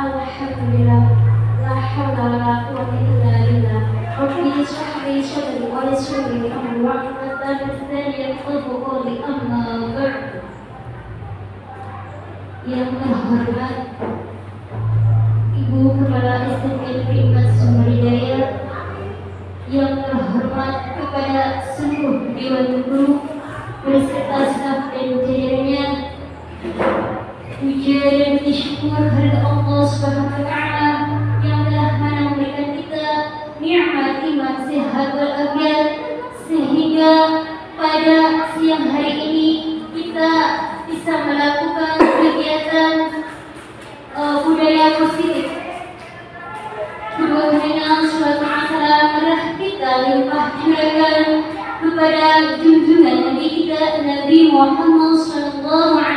Alhamdulillah, la haula wala quwwata illa billah. Rabbi shrah li sadri wa yassir li amri wahlul 'uqdatam yafqahu qawli, amma ba'du. Yang terhormat Ibu Kepala SMK Iman Sumberjaya, yang terhormat kepada seluruh Dewan Guru beserta staf dan jajarannya, puja dan syukur kepada Allah Subhanahu wa Ta'ala yang telah memberikan kita nikmat iman, sehat walafiat, sehingga pada siang hari ini kita bisa melakukan kegiatan budaya positif. Kedua-duanya suatu masalah telah kita limpah curahkan kepada junjungan Nabi kita, Nabi Muhammad SAW.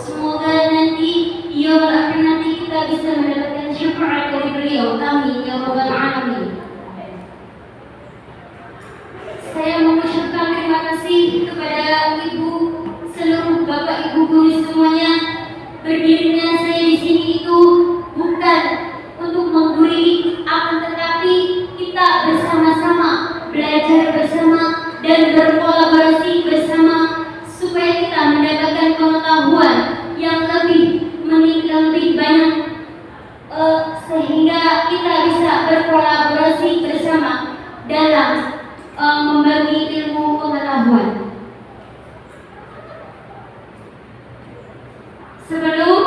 Semoga nanti yaumul akhir nanti kita bisa mendapatkan syafaat dari beliau. Amin ya rabbal alamin. Saya mengucapkan terima kasih kepada ibu, seluruh bapak ibu guru semuanya. Berdirinya saya di sini itu bukan untuk menggurui, akan tetapi kita bersama-sama belajar bersama dan berkolaborasi bersama supaya kita mendapatkan pengetahuan yang lebih banyak, sehingga kita bisa berkolaborasi bersama dalam membagi ilmu pengetahuan. Sebelum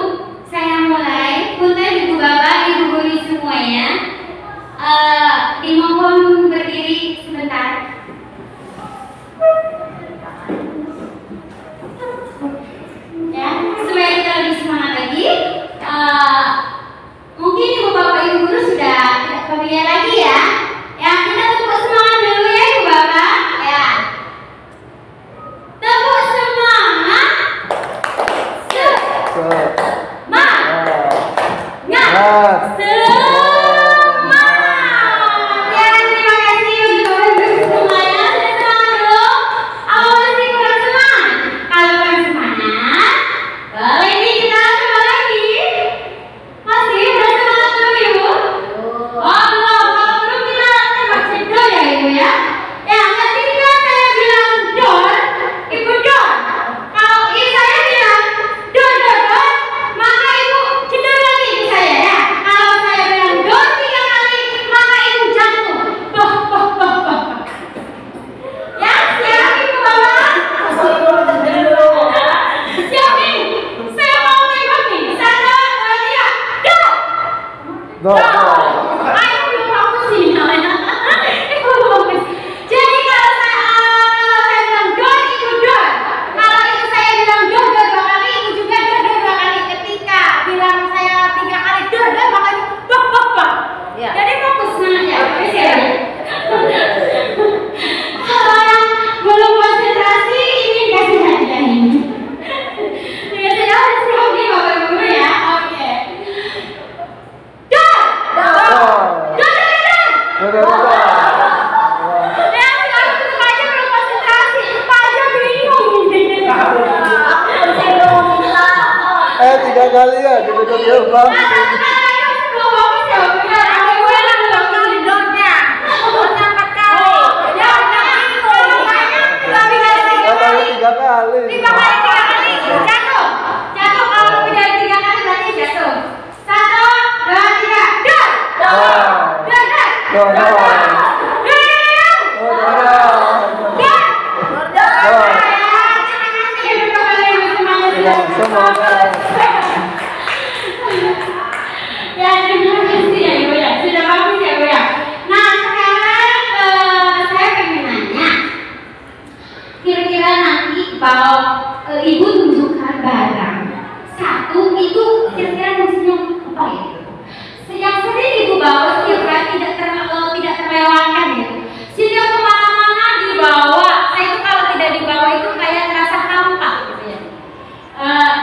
saya mulai, punten ibu bapak, ibu guru semuanya, dimohon berdiri sebentar. Ya, supaya kita lebih semangat lagi. Mungkin ibu bapak ibu guru sudah tidak familiar lagi ya. Ya, kita tepuk semangat dulu ya ibu bapak. Ya, tepuk semangat.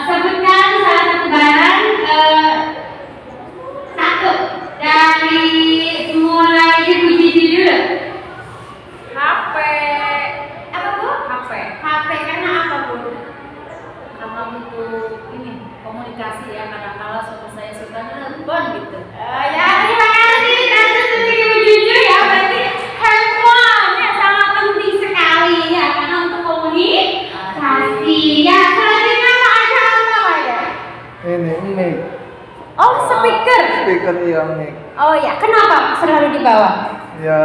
Sebutkan salah satu barang. Satu. Kalau suami saya suka nelpon gitu. Ya terima kasih Tante Sendiri jujur ya, berarti handphone ya sangat penting sekali ya karena untuk komunikasi. Ya selanjutnya apa aja ya? Ini mic. Oh speaker. Speaker yang mic. Oh ya, kenapa selalu di bawah? Ya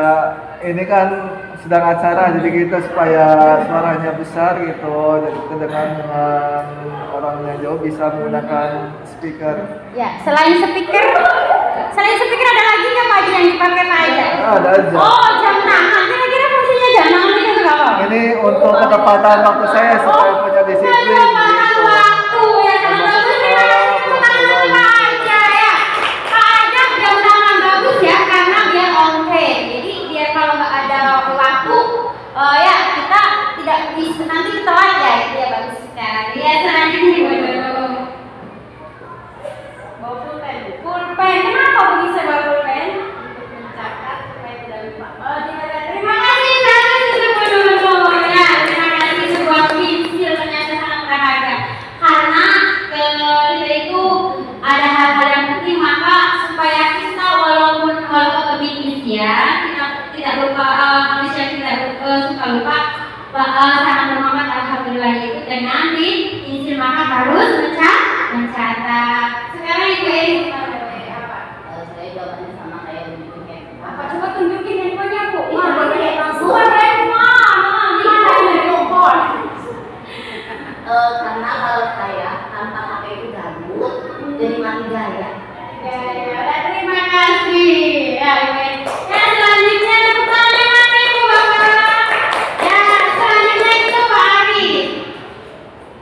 ini kan sedang acara jadi kita supaya suaranya besar gitu, jadi kedengaran dengan orang yang jauh bisa menggunakan speaker. Ya, selain speaker ada lagi nggak Pak Haji yang dipakai Pak Haji? Ada aja. Oh, jam tangan. Kira-kira fungsinya jam tangan itu apa? Ini untuk ketepatan waktu saya supaya punya disiplin. Ketepatan waktu ya, sangat bagus. Terima kasih tepuk tangan untuk Pak Haji ya. Pak Haji jam tangan bagus ya karena dia on time. Jadi biar kalau nggak ada waktu, ya kita tidak bisa nanti telat ya. Itu ya bagus sekali. Ya selanjutnya bawa pulpen. Pulpen, kenapa bisa bawa pulpen? Untuk mencatat supaya tidak lupa. Oh, terima kasih Tante sudah ya. Terima kasih sebuah pensil ternyata sangat berharga. Karena kita itu ada hal-hal yang penting maka supaya kita walaupun lebih ya tidak lupa manusia tidak suka lupa sangat bermanfaat alhamdulillah itu dengan di pensil maka harus mencatat. Sekarang Ibu Eri apa? Saya jawabannya sama kayak begitu ya. Apa coba tunjukin handphonenya Bu? Iya, boleh langsung. Karena kalau saya tanpa HP itu gabut, jadi mati gaya. Ya, terima kasih. Ya, selanjutnya tepuk tangan mana Ibu Bapak? Ya, selanjutnya itu Pak Ari.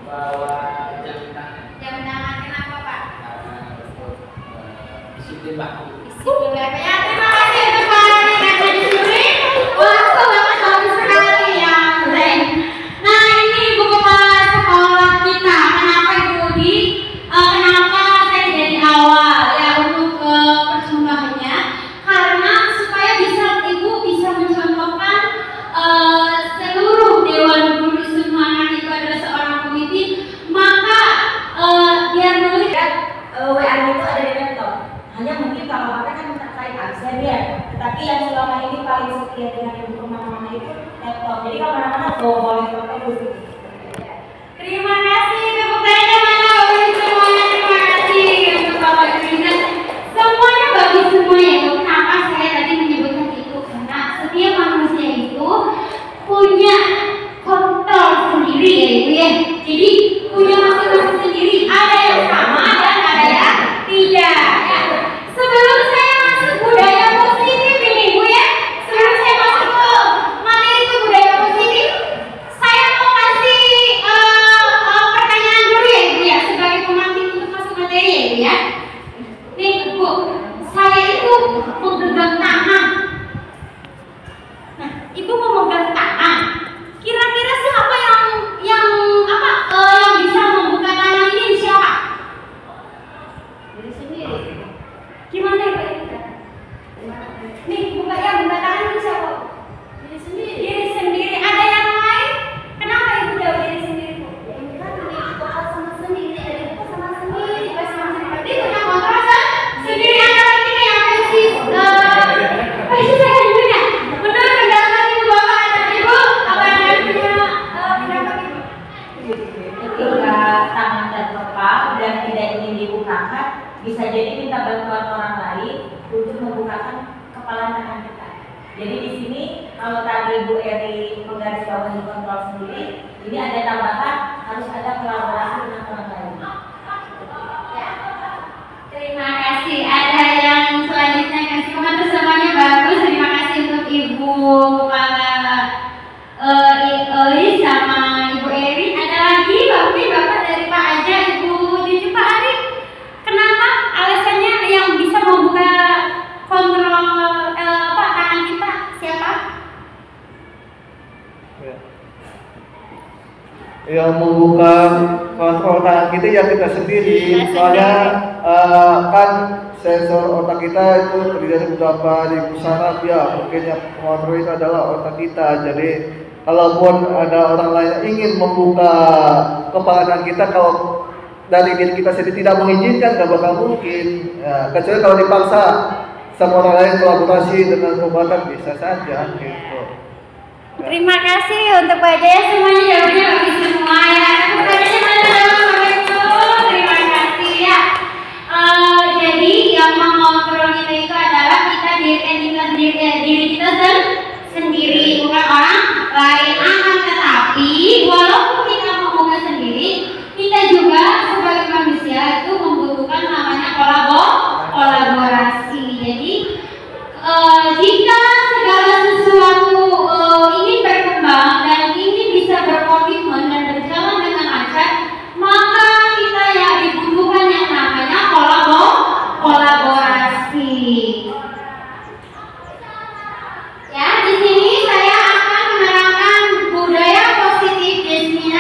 Bawa jam tangan. Jam tangan kenapa Pak? Disiplin waktu. Ya, terima kasih untuk Pak Ari karena disuruh waktu banget bagus sekali ya. Nah ini buku sekolah kita. Kenapa Ibu Budi? Kenapa saya tidak di awal ya untuk persembahannya? Karena supaya Ibu bisa mencontohkan seluruh dewan guru di Semarang itu adalah seorang pemimpin, maka biar melihat WA itu ada di laptop. Hanya mungkin kalau HP kan terkait absen ya. Tetapi yang selama ini paling setia dengan ibu kemana-mana itu laptop. Jadi kalau mana-mana boleh pakai dulu. terima kasih tepuk tangannya mana Bapak Ibu semuanya. Terima kasih untuk Bapak Ibu semuanya bagus semuanya. Kenapa saya tadi menyebutkan itu? Karena setiap manusia itu punya kontrol sendiri ya Ibu ya. Jadi punya masing-masing sendiri. Ada yang sama dan ada yang tidak. Ya. Sebelum saya masuk budaya positif ini Bu ya, sebelum saya masuk ke materi ke budaya positif, saya mau kasih pertanyaan dulu ya Ibu ya, sebagai pemantik untuk masuk materi ya Ibu ya. Nih Bu, saya itu memegang tangan. Nah, Ibu memegang tangan. Kira-kira siapa yang bisa membuka tangan ini siapa? Diri sendiri. Gimana ya Pak? Nih, buka tangan itu siapa? Diri sendiri. Diri sendiri. Ada yang lain? Kenapa Ibu jawab diri sendiri Bu? Ya ini kan dibuka sama sendiri, jadi buka sama sendiri. Buka sama sendiri. Berarti punya kontrol sendiri antara kita yang versi saya punya. Menurut pendapat Ibu Bapak dan Ibu, apa yang harus punya pendapat Ibu? Ketika tangan dan kepala dan tidak ingin dibukakan, bisa jadi minta bantuan orang lain untuk membukakan kepala tangan kita. Jadi di sini kalau tadi Bu Eri menggarisbawahi kontrol sendiri, ini ada tambahan harus ada kolaborasi dengan orang lain. Ya. Terima kasih. Ada yang selanjutnya kasih komentar semuanya bagus. Terima kasih untuk Ibu Kepala Eri sama Ibu Eri. Ada lagi Bapak dari Pak Aja, Ibu Juju, Pak Ari. Kenapa alasannya yang bisa membuka kontrol tangan kita siapa? Ya. Yang membuka kontrol tangan kita ya kita sendiri. Soalnya kan sensor otak kita itu terdiri dari beberapa ribu saraf ya. Mungkin yang mengontrol itu adalah otak kita. Jadi kalaupun ada orang lain yang ingin membuka kepala tangan kita, kalau dari diri kita sendiri tidak mengizinkan, gak bakal mungkin. Ya, kecuali kalau dipaksa sama orang lain kolaborasi dengan pengobatan bisa saja gitu. Ya. Terima kasih untuk Pak Jaya, semuanya jawabnya bagus semua ya. Pertanyaannya mana dong Bapak Ibu? Terima kasih ya. Jadi yang mengontrol kita itu adalah kita diri kita sendiri, bukan orang lain. Akan tetapi walaupun kita ngomongnya sendiri, kita juga sebagai manusia itu membutuhkan namanya kolaborasi. Jadi jika segala sesuatu ingin berkembang dan ingin bisa berkomitmen dan berjalan dengan lancar, maka kita ya dibutuhkan yang namanya kolaborasi. Ya, di sini saya akan menerangkan budaya positif Jasmine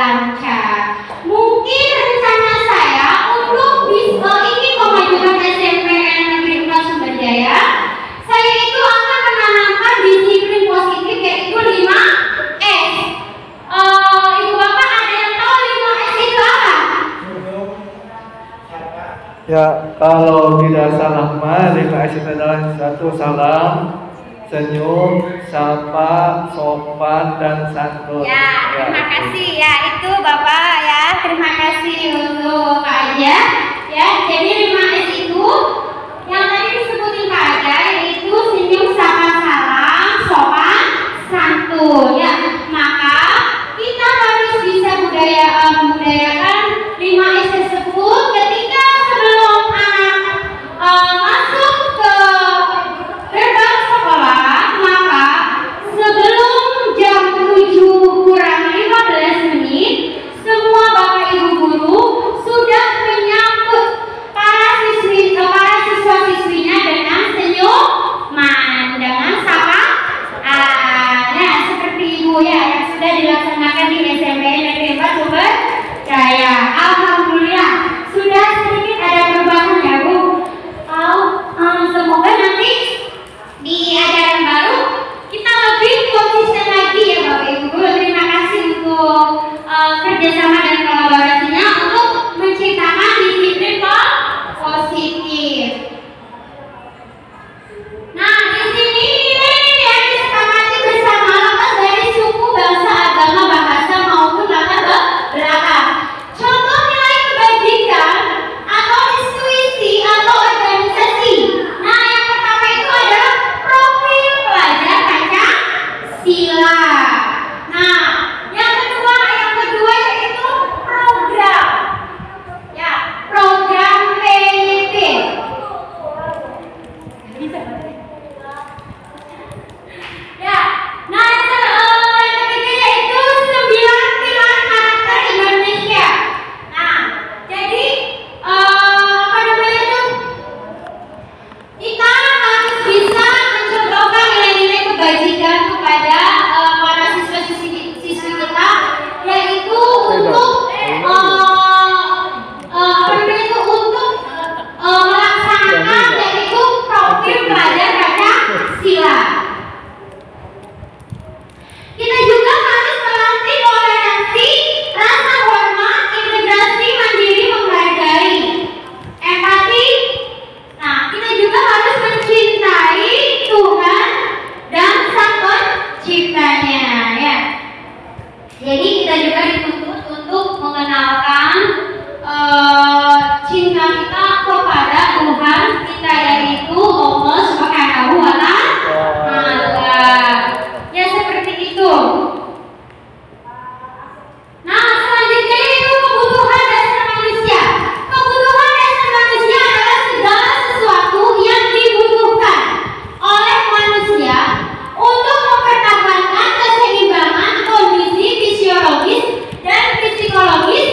lancar. Mungkin rencana saya untuk ingin memajukan SMPN Negeri 4 Sumber Jaya, saya itu akan menanamkan disiplin positif yaitu 5S. Ibu bapak ada yang tahu 5S itu apa? Ya, kalau tidak salah mah 5S itu adalah satu, salam, senyum, sapa, sopan, dan santun. Ya, terima kasih ya itu Bapak ya. Terima kasih untuk Kak Aja. Ya, jadi 5S itu yang tadi disebutin Kak Aja yaitu senyum, sapa, salam, sopan, santun. Ya, maka kita harus bisa membudayakan 5S tersebut ketika sebelum anak masuk ke gerbang sekolah, maka sebelum jam 7 kurang 15 menit, semua Bapak Ibu guru sudah menyambut para siswa-siswinya dengan senyuman, dengan sapaan. Nah, seperti Ibu ya yang sudah dilaksanakan di SMPN Negeri 4 Sumber Jaya. Alhamdulillah sudah sedikit ada perubahan ya Bu. Semoga nanti di ajaran baru kita lebih konsisten lagi ya Bapak Ibu guru. Terima kasih untuk kerjasama dan kolaborasinya untuk menciptakan disiplin positif. Nah, di sini nilai yang disepakati bersama lepas dari suku, bangsa, agama, bahasa maupun latar belakang. Contoh nilai kebajikan atau institusi atau organisasi. Nah, yang pertama itu adalah profil pelajar Pancasila. Nah, yang kedua yaitu program. Ya, program PYP. Ya, nah yang ketiga yaitu 9 pilar karakter Indonesia. Nah, jadi kita harus bisa mencontohkan nilai-nilai kebajikan kepada para siswa-siswi kita, yaitu untuk melaksanakan yaitu profil pelajar Pancasila. Kita juga harus melatih toleransi, rasa hormat, integrasi, mandiri, menghargai, empati. Nah, kita juga harus mencintai Tuhan dan Sang Penciptanya ya. Jadi kita juga dituntut untuk mengenalkan cinta kita kepada Tuhan kita yaitu Allah Subhanahu wa Ta'ala. Ya seperti itu. Nah, selanjutnya itu kebutuhan dasar manusia. Kebutuhan dasar manusia adalah segala sesuatu yang dibutuhkan oleh manusia untuk mempertahankan keseimbangan kondisi fisiologis dan psikologis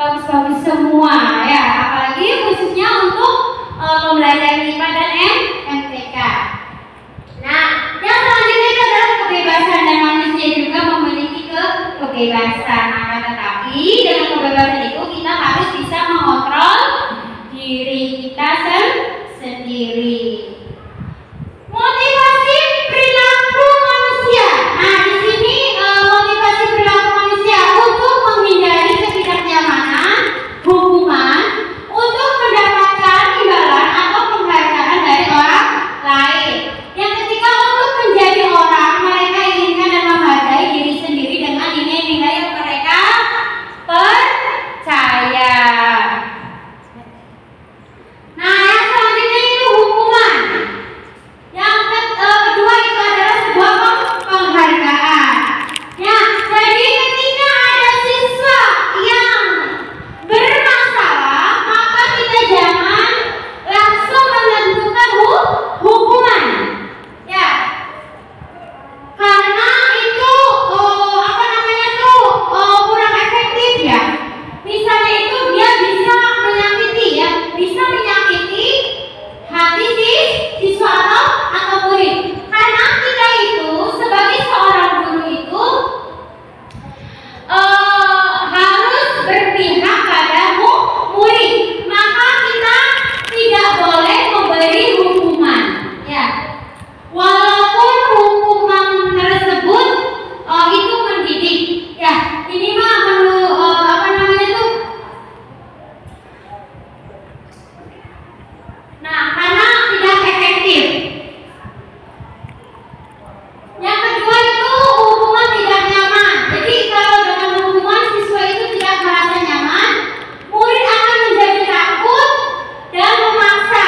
bagus-bagus semua ya, apalagi khususnya untuk pembelajaran IPA dan MTK. Nah, yang selanjutnya itu adalah kebebasan, dan manusia juga memiliki kebebasan. Akan tetapi dengan kebebasan itu kita harus bisa mengontrol diri kita sendiri. Motivasi perilaku manusia. Nah, di sini motivasi perilaku manusia untuk menghindari ketidaknyamanan, hukuman, untuk mendapatkan imbalan atau penghargaan dari orang lain. Yang ketiga, untuk menjadi orang, mereka inginkan dan menghargai diri sendiri dengan nilai-nilai yang mereka percaya. Nah, yang selanjutnya itu hukuman. Yang kedua itu adalah sebuah penghargaan. Ya, jadi ketika ada siswa yang bermasalah, maka kita jangan langsung menentukan hukuman. Ya, karena itu kurang efektif ya. Misalnya itu dia bisa menyakiti ya, bisa menyakiti hati siswa atau murid. Karena kita itu sebagai seorang guru itu harus berpihak pada murid, maka kita tidak boleh memberi hukuman ya, walaupun hukuman tersebut itu mendidik ya. Ini mah nah, karena tidak efektif. Yang kedua itu hukuman tidak nyaman. Jadi kalau dengan hukuman siswa itu tidak merasa nyaman, murid akan menjadi takut dan memaksa.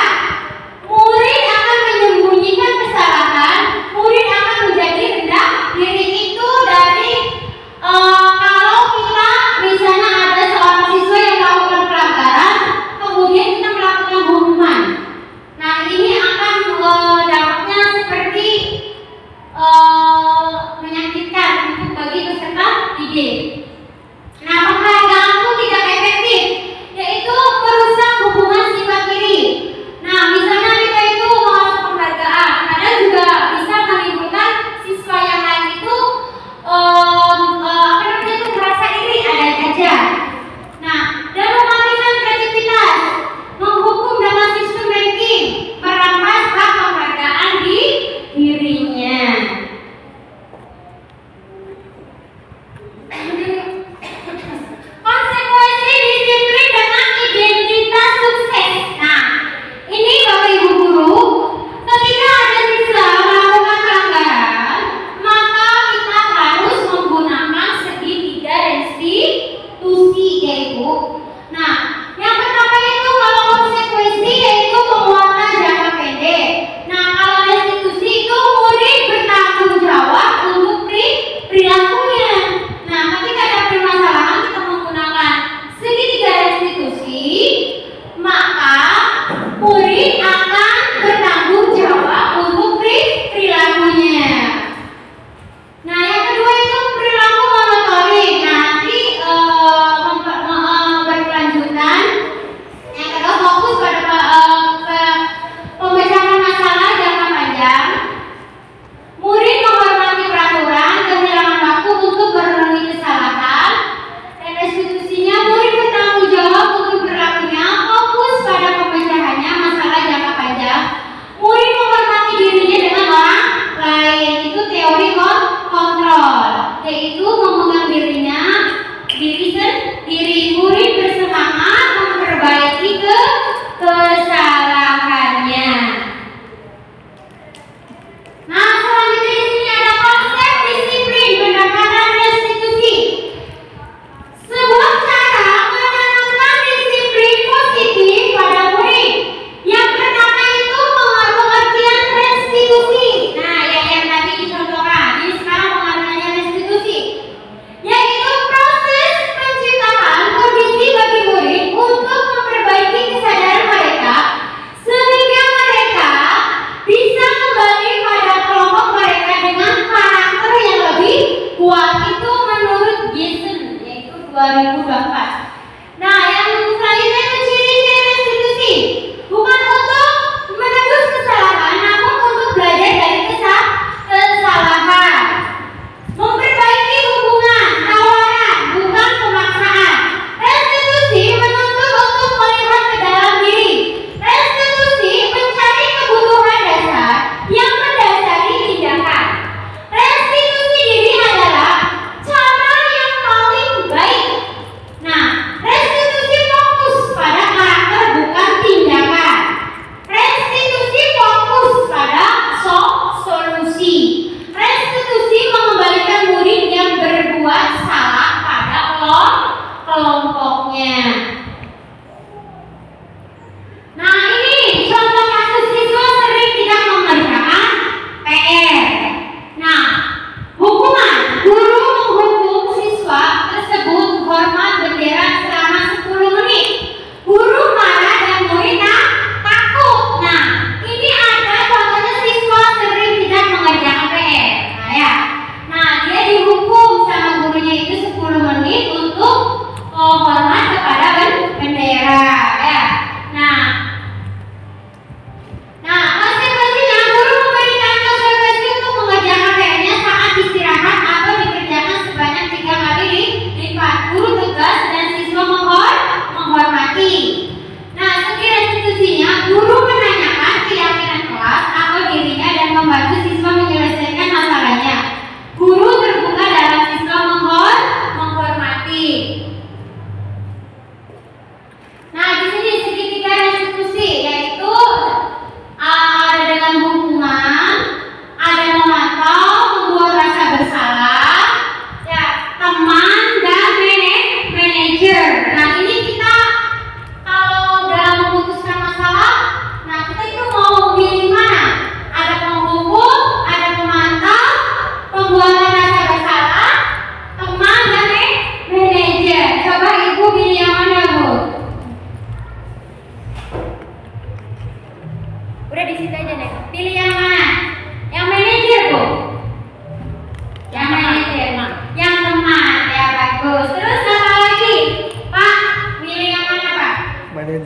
Murid akan menyembunyikan kesalahan, murid akan menjadi rendah diri. Itu dari kalau kita misalnya ada seorang siswa yang melakukan pelanggaran, kemudian kita melakukan hukuman. Nah, ini akan dampaknya seperti menyakitkan untuk bagi peserta didik. Nah, penghargaan itu tidak efektif, yaitu merusak hubungan sifat diri. Nah, misalnya kita itu mengasih penghargaan, kadang juga bisa menimbulkan siswa yang lain itu merasa iri, ada aja. Nah, dan mematikan kreativitas, menghukum dengan sistem ranking, merampas hak penghargaan di dirinya. Konsekuensi disiplin dengan identitas sukses. Nah, ini Bapak Ibu guru, ketika ada siswa melakukan pelanggaran, maka kita harus menggunakan segi tiga restitusi ya Ibu. Nah, yang pertama itu kalau konsekuensi yaitu penguatan jangka pendek. Nah, kalau restitusi itu murid bertanggung jawab untuk perilakunya. Nah, ketika ada permasalahan kita menggunakan segitiga restitusi, maka murid akan bertanggung jawab untuk perilakunya. Nah, yang kedua itu perilaku monitoring. Nanti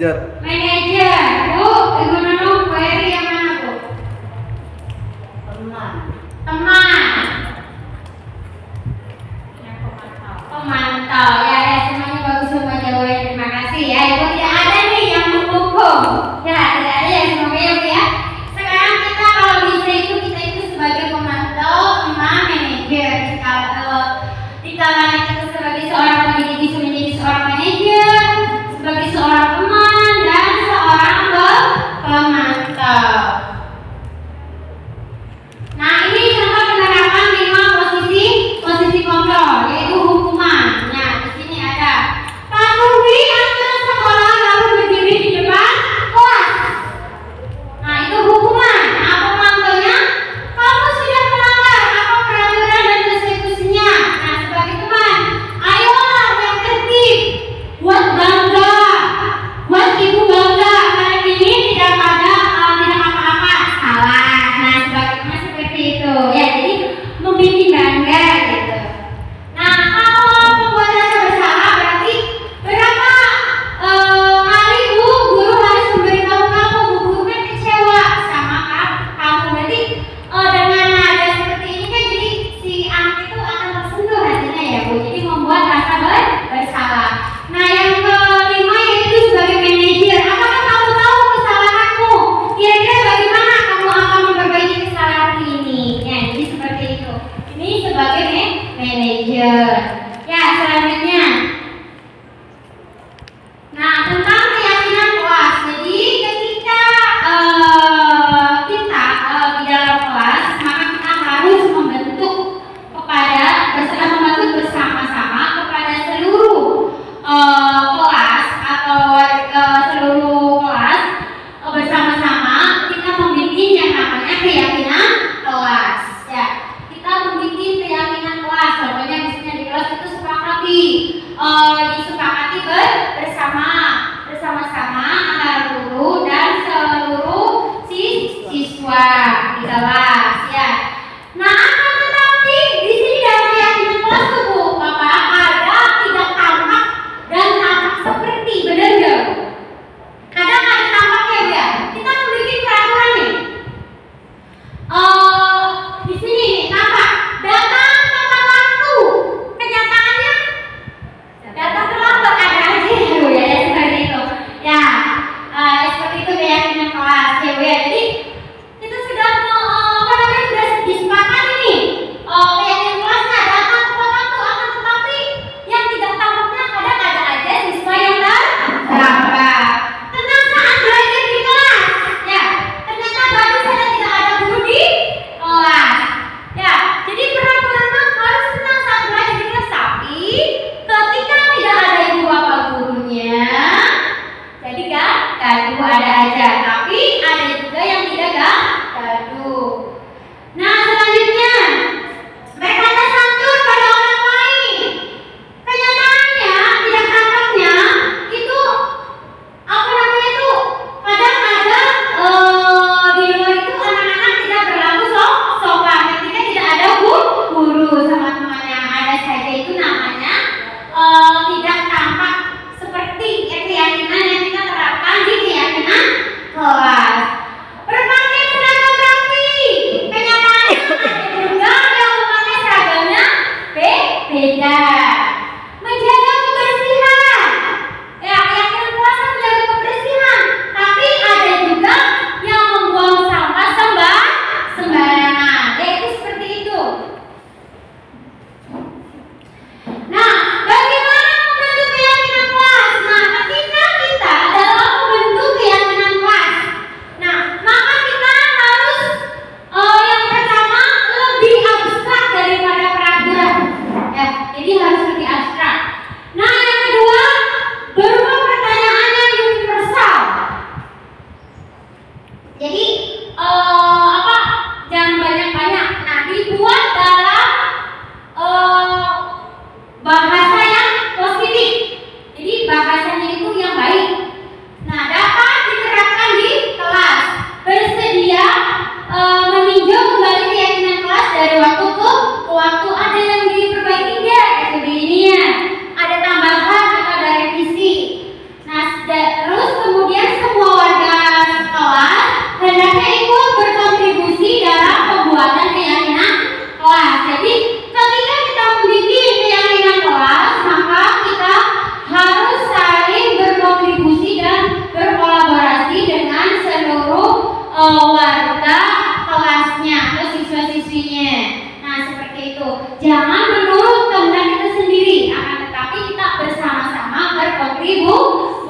Manajer. Manajer. Bu, Ibu Nunung, Bu Eri yang mana, Bu? Teman. Teman. Pemantau. Ya, semuanya bagus semua jawabannya. Terima kasih ya. Ibu tidak ada nih yang mendukung. Ya, tidak ada ya, semoga ya, Bu ya. Sekarang kita kalau bisa itu kita itu sebagai pemantau sama manajer. Di kalangan kita sebagai seorang pendidik bisa menjadi seorang manajer, sebagai seorang teman dan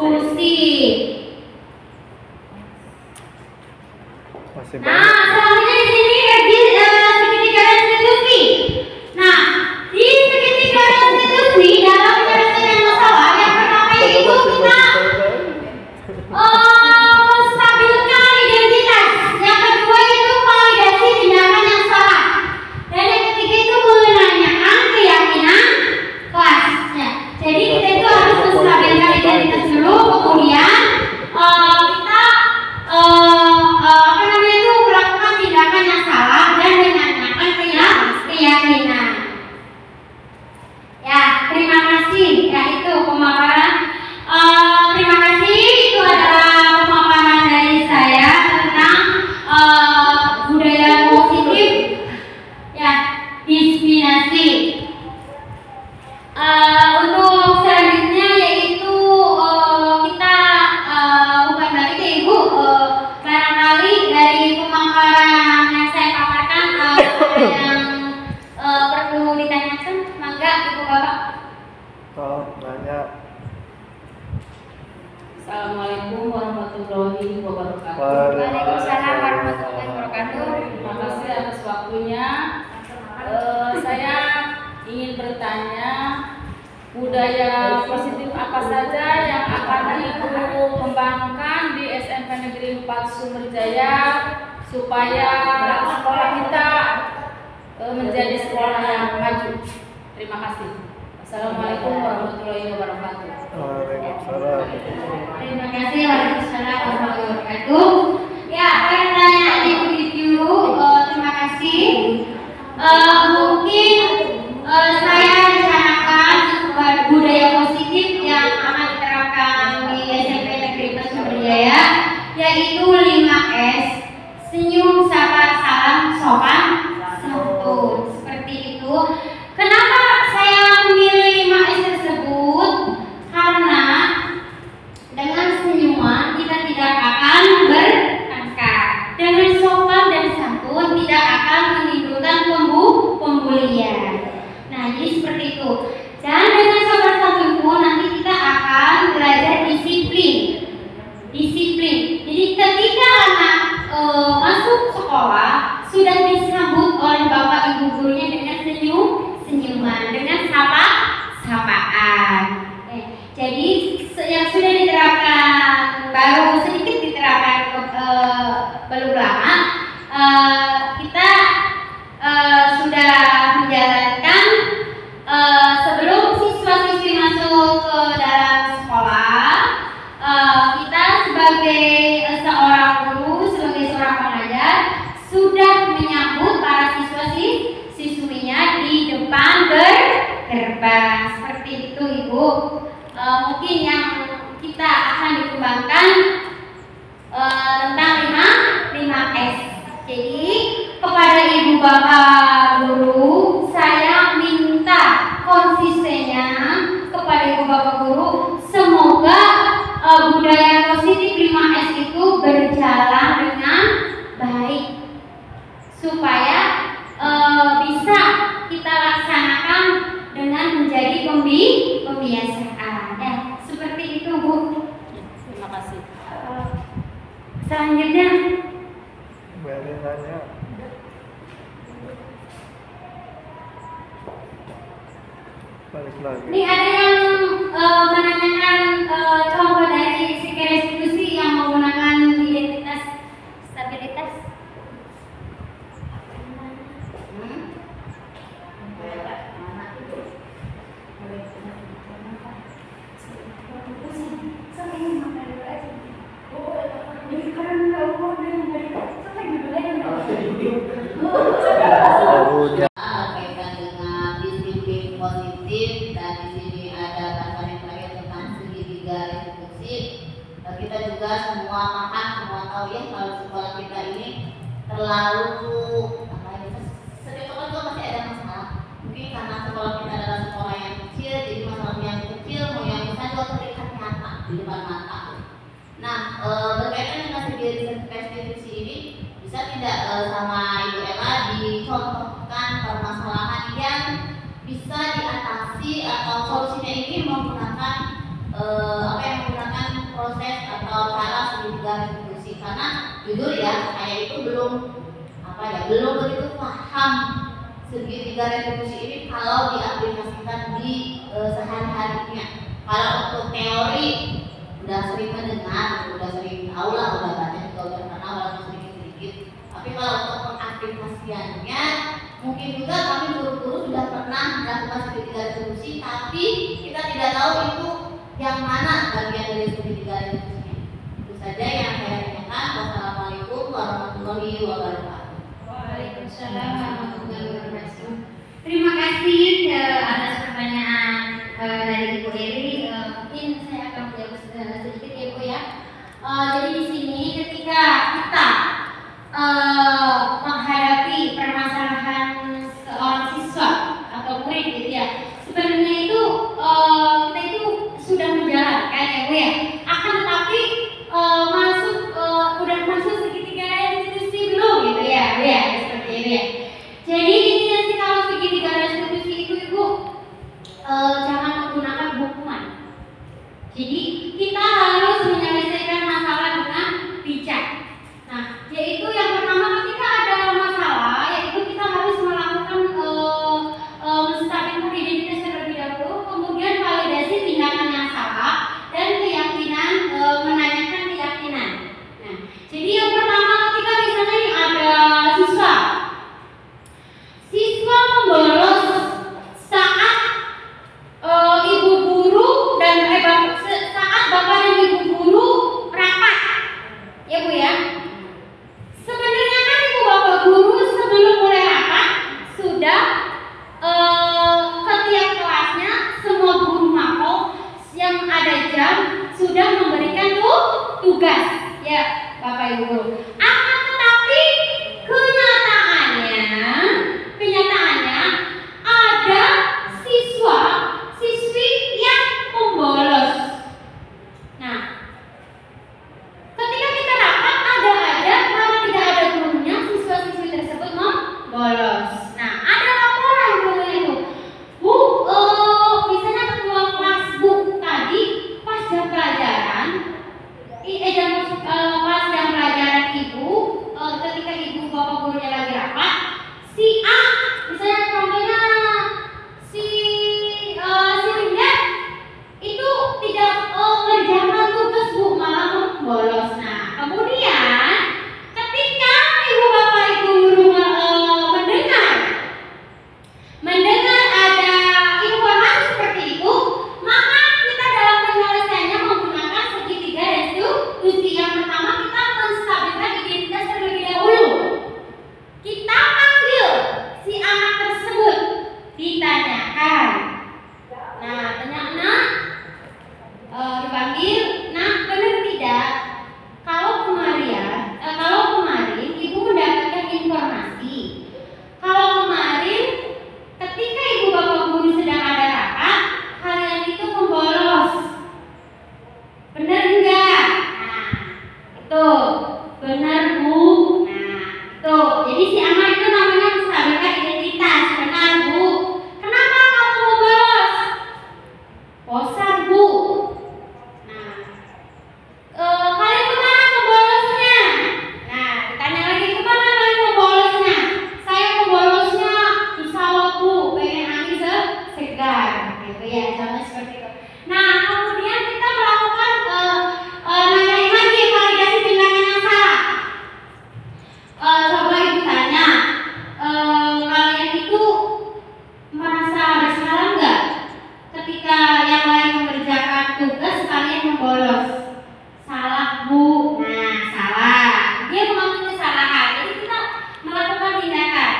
diskusi. Masih Nah, banyak. selanjutnya di sini segitiga restitusi. Nah, di segitiga restitusi dalam menyelesaikan masalah yang pertama itu kita menstabilkan identitas. Yang kedua itu validasi tindakan yang salah. Dan yang ketiga itu menanyakan keyakinan kelasnya. Jadi kita itu harus menstabilkan identitas dulu, kemudian kita melakukan tindakan yang salah dan menanyakan keyakinan. Ya, terima kasih. Ya, itu pemaparan. Terima kasih. Itu adalah pemaparan dari saya tentang budaya positif. Ya, diskriminasi. Untuk selanjutnya yaitu kita bukan balik ya Ibu, barangkali dari pemaparan yang saya paparkan ada yang perlu ditanyakan, mangga Ibu Bapak. Nanya. Assalamualaikum warahmatullahi wabarakatuh. Waalaikumsalam warahmatullahi wabarakatuh. Terima kasih atas waktunya. Saya ingin bertanya, budaya positif apa saja yang akan Ibu kembangkan di SMP Negeri 4 Sumberjaya supaya sekolah kita menjadi sekolah yang maju. Terima kasih. Assalamualaikum warahmatullahi wabarakatuh. Waalaikumsalam. Terima kasih. Waalaikumsalam warahmatullahi wabarakatuh. Ya, pertanyaan Ibu, terima kasih. Mungkin saya rencanakan budaya positif yang akan diterapkan di SMP Negeri 4 Sumberjaya, yaitu 5S: senyum, sapa, salam, sopan, santun. Seperti itu. Kenapa saya memilih 5S tersebut? Karena dengan senyuman kita tidak akan bertengkar. Dengan sopan dan santun tidak akan menimbulkan pembulian. Nah, jadi seperti itu. Dan dengan sopan santun pun nanti kita akan belajar disiplin. Jadi ketika anak masuk sekolah sudah disambut oleh bapak ibu gurunya dengan senyuman, dengan sapaan. Jadi yang sudah diterapkan, baru sedikit diterapkan belum lama, kita sudah menjalankan sebelum siswa-siswi masuk ke dalam sekolah, kita sebagai seorang guru, sebagai seorang pengajar sudah menyambut para siswa-siswinya di depan gerbang. Seperti itu Ibu. Mungkin yang kita akan dikembangkan tentang 5S. Jadi kepada Ibu Bapak guru, saya minta konsistennya kepada Ibu Bapak guru, semoga budaya positif 5S itu berjalan dengan baik supaya bisa kita laksanakan dengan menjadi pembiasaan. Seperti itu Bu. Terima kasih. Selanjutnya Beli nanya. Balik lagi. ini ada yang menanyakan contoh dari segi restitusi yang menggunakan identitas stabilitas. Barunya. Berkaitan dengan disiplin positif, dan di sini ada bahasan yang terakhir tentang segitiga restitusi. Kita juga semua paham, semua tahu ya kalau sekolah kita ini terlalu setiap sekolah juga masih ada masalah. Mungkin karena sekolah kita adalah sekolah yang kecil, jadi masalah yang kecil mau yang besar juga terlihat nyata di depan mata. Nah, berkaitan dengan segi restitusi ini, bisa tidak sama Ibu Ella dicontohkan permasalahan yang bisa diatasi atau solusinya ini menggunakan menggunakan restitusi, karena jujur ya saya itu belum begitu paham segitiga restitusi ini kalau diaplikasikan di sehari-harinya. Kalau untuk teori udah sering mendengar, udah sering tahu lah, udah baca juga udah kenal walaupun sedikit-sedikit. Tapi kalau untuk pengaplikasiannya mungkin juga kami guru-guru sudah pernah melakukan segitiga restitusi, tapi kita tidak tahu itu yang mana bagian dari segitiga restitusinya. Itu saja yang saya tanyakan. Wassalamualaikum warahmatullahi wabarakatuh. Waalaikumsalam warahmatullahi wabarakatuh. Terima kasih atas pertanyaan dari Ibu Eri. Mungkin saya akan menjawab sedikit ya Bu ya. Jadi di sini ketika kita menghadapi permasalahan seorang siswa atau murid gitu ya, sebenarnya itu kita itu sudah menjalankan ya Bu ya. Akan tetapi udah masuk segitiga restitusi belum gitu ya Bu ya, seperti itu ya. Jadi ini nanti kalau segitiga restitusi itu Ibu jangan menggunakan hukuman. Jadi kita harus menyelesaikan masalah dengan bijak. Nah, yaitu yang pertama ketika ada masalah, yaitu kita harus melakukan menstabilkan identitas terlebih dahulu, kemudian validasi tindakan yang salah dan keyakinan, menanyakan keyakinan. Nah, jadi yang pertama ketika misalnya nih ada siswa membolos saat ibu guru dan saat bapak dan ibu guru rapat, ya Bu ya. Sebenarnya kan ibu bapak guru sebelum mulai rapat sudah setiap kelasnya semua guru mapel yang ada jam sudah memberikan tugas, ya bapak ibu guru. Akan tetapi kenyataannya ada siswi yang membolos. Nah, ketika kita rapat karena tidak ada gurunya, siswa-siswi tersebut membolos. Nah, ada laporan gurunya itu, Bu, misalnya ketua kelas Bu tadi pas jam pelajaran, pas jam pelajaran Ibu, ketika Ibu bapak gurunya lagi rapat, si A, misalnya contohnya si Linda itu tidak mengerjakan tugas Bu, malah bolos. Nah, kemudian ketika ibu bapak ibu guru mendengar ada informasi seperti itu, maka kita dalam penyelesaiannya menggunakan segitiga restitusi. Yang pertama, kita menstabilkan identitas terlebih dahulu. Kita panggil si anak tersebut, ditanyakan. Nah, dipanggil, nah benar tidak? Kalau kemarin ibu mendapatkan informasi, kalau kemarin ketika ibu bapak guru sedang ada rapat, kalian itu membolos, benar enggak? Nah, itu benar Bu. Nah, itu jadi si anak itu namanya menstabilkan identitas. Benar Bu. Kenapa kamu membolos? Bosan Bu. Nah, kalian kemana membolosnya? Nah, ditanya lagi, kemana kalian membolosnya? Saya membolosnya di sawah Bu, pengen angin segar, gitu ya, jangan seperti itu. Nah, kemudian kita melakukan nanyain lagi validasi tindakan yang salah. Coba Ibu tanya, kalian itu merasa bersalah enggak ketika yang lain mengerjakan tugas kalian membolos? Salah Bu. Nah, salah. Dia mengakui kesalahan. Jadi kita melakukan tindakan.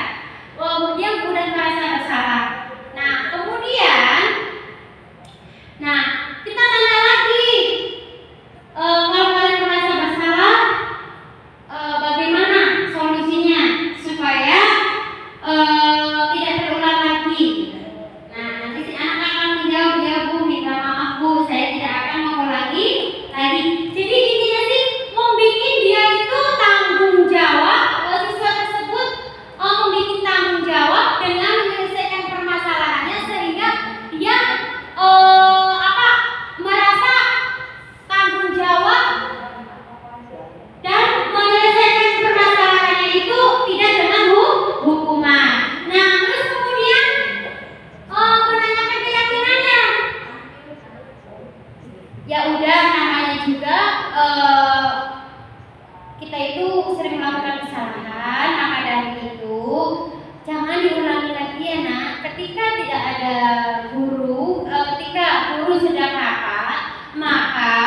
Dia udah merasa bersalah. Nah, kemudian kita tanya lagi. Kalau kalian merasa bersalah, bagaimana solusinya supaya tidak terulang lagi? Nah, nanti si anak akan menjawab, ya Bu, minta maaf Bu, saya tidak akan mengulangi lagi. kemudian namanya juga kita itu sering melakukan kesalahan, maka dari itu jangan diulangi lagi ya nak. Ketika tidak ada guru, ketika guru sedang rapat, maka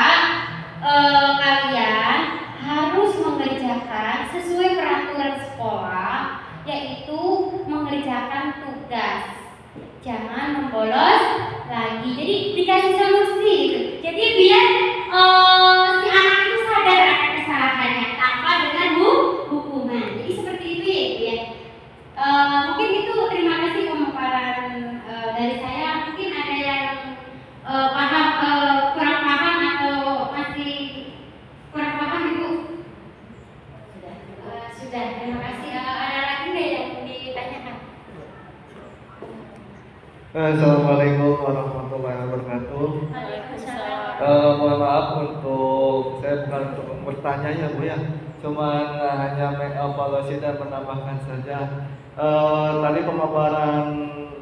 kalian harus mengerjakan sesuai peraturan sekolah, yaitu mengerjakan tugas. Jangan membolos lagi. Jadi dikasih solusi gitu. Jadi biar si anak itu sadar akan kesalahannya tanpa dengan hukuman. Jadi seperti itu ya Ibu ya. Mungkin itu, terima kasih pemaparan dari saya. Mungkin ada yang paham, kurang paham atau masih kurang paham Ibu? Sudah, terima kasih. Ada lagi nggak yang ditanyakan? Assalamualaikum warahmatullahi wabarakatuh. Mohon maaf untuk saya bukan untuk bertanya ya Bu ya, cuman hanya mengevaluasi dan menambahkan saja. Tadi pemaparan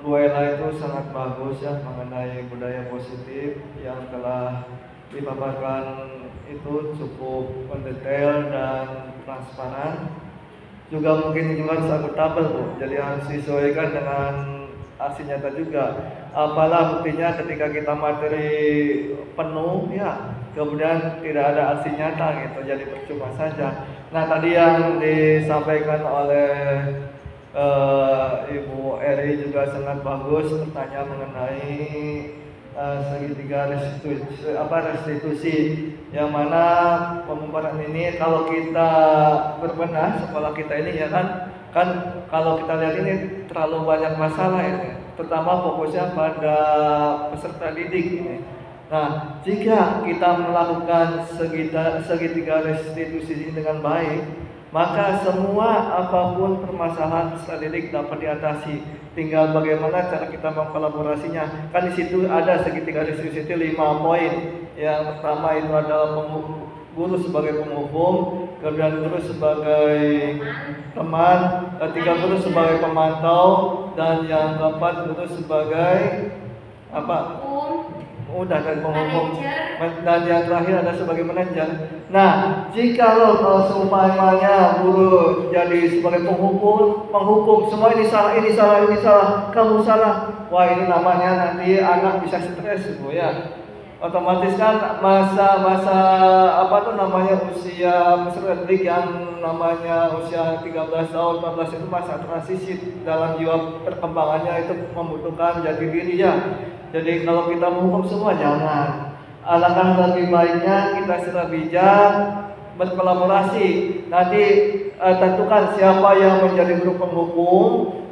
Bu Ella itu sangat bagus ya mengenai budaya positif yang telah dipaparkan, itu cukup mendetail dan transparan. Juga mungkin juga harus akuntabel Bu, jadi harus disesuaikan dengan aksi nyata juga. Apalah buktinya ketika kita materi penuh ya, kemudian tidak ada aksi nyata gitu, jadi percuma saja. Nah tadi yang disampaikan oleh Ibu Eri juga sangat bagus, bertanya mengenai segitiga restitusi, yang mana pemaparan ini kalau kita berbenah sekolah kita ini ya kan kalau kita lihat ini terlalu banyak masalah ini, terutama fokusnya pada peserta didik ini. Nah, jika kita melakukan segitiga restitusi ini dengan baik, maka semua apapun permasalahan peserta didik dapat diatasi. Tinggal bagaimana cara kita mengkolaborasinya. Kan di situ ada segitiga restitusi 5 poin. Yang pertama itu adalah guru sebagai penghukum, kemudian guru sebagai teman, ketiga guru sebagai pemantau, dan yang keempat guru sebagai apa? Udah dan penghukum, dan yang terakhir ada sebagai manajer. Nah, jika kalau seumpamanya guru jadi sebagai penghukum, semua ini salah, kamu salah. Wah, ini namanya nanti anak bisa stres Bu ya. Otomatis kan masa usia peserta didik yang namanya usia 13 tahun, 14 itu masa transisi dalam jiwa perkembangannya, itu membutuhkan jati diri ya. Jadi kalau kita menghukum semua jangan. Alangkah lebih baiknya kita secara bijak berkolaborasi. Nanti tentukan siapa yang menjadi guru penghukum,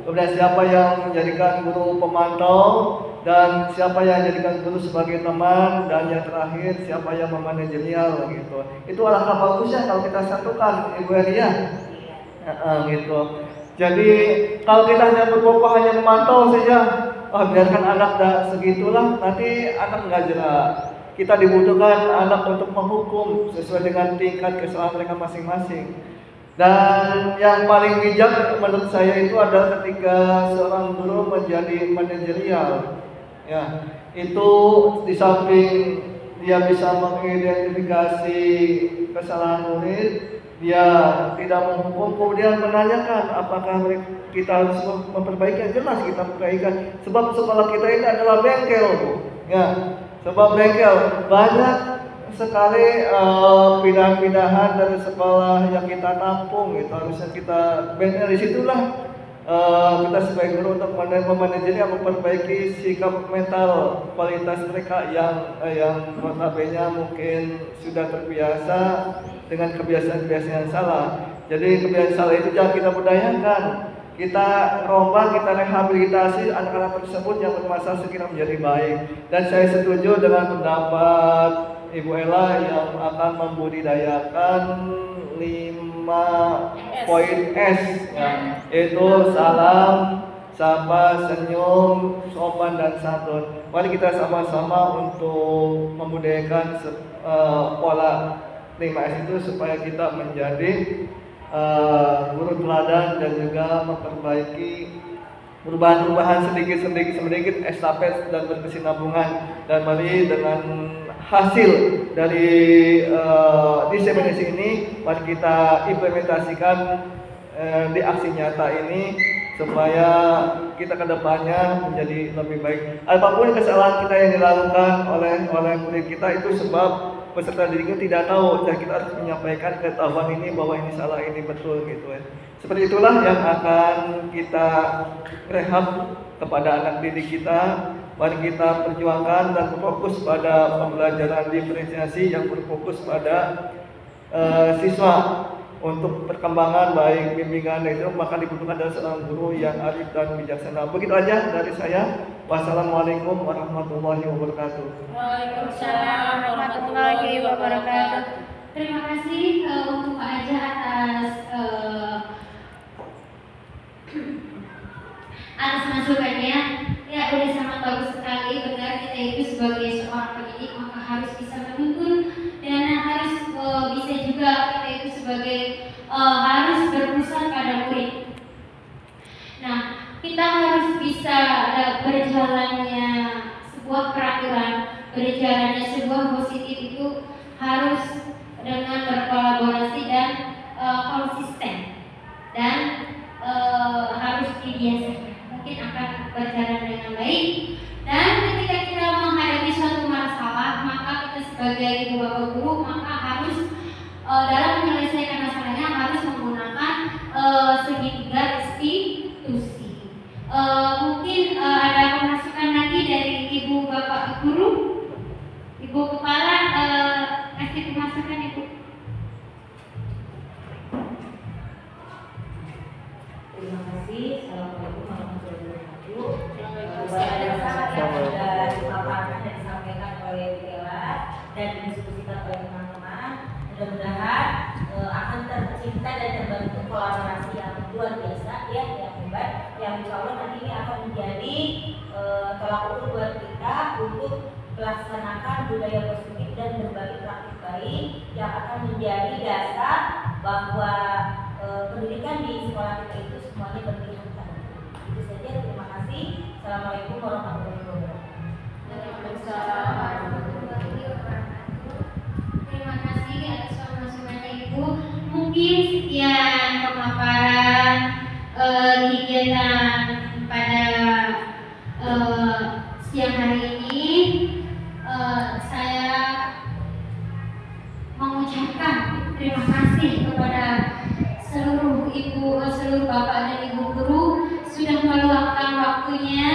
kemudian siapa yang menjadikan guru pemantau, dan siapa yang jadikan guru sebagai teman, dan yang terakhir siapa yang memanajerial gitu. Itu alangkah bagusnya kalau kita satukan Ibu Eria gitu. Jadi kalau kita hanya berfokus hanya memantau saja, biarkan anak segitulah, nanti anak nggak jelas. Kita dibutuhkan anak untuk menghukum sesuai dengan tingkat kesalahan mereka masing-masing. Dan yang paling bijak menurut saya itu adalah ketika seorang guru menjadi manajerial. Ya, itu di samping dia bisa mengidentifikasi kesalahan murid, dia tidak menghukum, kemudian menanyakan apakah kita harus memperbaiki. Jelas kita perbaikan, sebab sekolah kita ini adalah bengkel Bu. Ya, sebab bengkel banyak sekali pindahan-pindahan dari sekolah yang kita tampung, itu harusnya kita bengkel. Disitulah kita sebagai guru untuk memanajeri, memperbaiki sikap mental kualitas mereka yang notabene mungkin sudah terbiasa dengan kebiasaan-kebiasaan yang salah. Jadi kebiasaan salah itu jangan kita budayakan. Kita rombak, kita rehabilitasi anak-anak tersebut yang bermasalah sekiranya menjadi baik. Dan saya setuju dengan pendapat Ibu Ella yang akan membudidayakan 5 poin S ya, yaitu salam, sapa, senyum, sopan, dan santun. Mari kita sama-sama untuk membudayakan pola 5S itu supaya kita menjadi guru teladan dan juga memperbaiki perubahan-perubahan sedikit, estafet dan berkesinambungan. Dan mari dengan hasil dari diseminasi ini mari kita implementasikan di aksi nyata ini supaya kita kedepannya menjadi lebih baik. Apapun kesalahan kita yang dilakukan oleh murid kita itu sebab peserta didik itu tidak tahu, dan kita harus menyampaikan ketahuan ini bahwa ini salah, ini betul gitu ya. Seperti itulah yang akan kita rehab kepada anak didik kita. Mari kita perjuangkan dan berfokus pada pembelajaran diferensiasi yang berfokus pada siswa untuk perkembangan baik bimbingan itu, maka dibutuhkan adalah seorang guru yang arif dan bijaksana. Begitu aja dari saya. Wassalamualaikum warahmatullahi wabarakatuh. Waalaikumsalam warahmatullahi wabarakatuh. Terima kasih untuk Pak Aja atas masukannya. Ya, udah sangat bagus sekali. Benar, kita itu sebagai seorang pendidik maka harus bisa menuntun dan harus bisa juga kita itu sebagai harus berpusat pada murid. Nah, kita harus bisa berjalannya sebuah peraturan, berjalannya sebuah positif itu harus dengan berkolaborasi dan konsisten dan harus dibiasakan. Mungkin akan berjalan dengan baik. Dan ketika kita menghadapi suatu masalah, maka kita sebagai ibu bapak guru maka harus dalam menyelesaikan masalahnya harus menggunakan segitiga restitusi. Mungkin ada pemasukan lagi dari ibu bapak guru, ibu kepala, kasih pemasukan ibu. Terima kasih. Assalamualaikum warahmatullahi wabarakatuh. Assalamualaikum. Ada dipaparkan dan disampaikan oleh Bella dan didiskusikan oleh teman-teman. Mudah-mudahan akan tercipta dan terbentuk kolaborasi yang luar biasa ya, yang hebat, yang insya Allah nanti ini akan menjadi tolak ukur buat kita untuk melaksanakan budaya positif dan berbagi praktik baik yang akan menjadi dasar bahwa pendidikan di sekolah kita itu semuanya berpihak pada kita. Itu saja, terima kasih. Assalamualaikum warahmatullahi wabarakatuh. Waalaikumsalam warahmatullahi wabarakatuh. Terima kasih atas masukannya Ibu. Mungkin sekian pemaparan kegiatan pada siang hari ini. Saya mengucapkan terima kasih kepada seluruh ibu, seluruh bapak dan ibu guru sudah meluangkan waktunya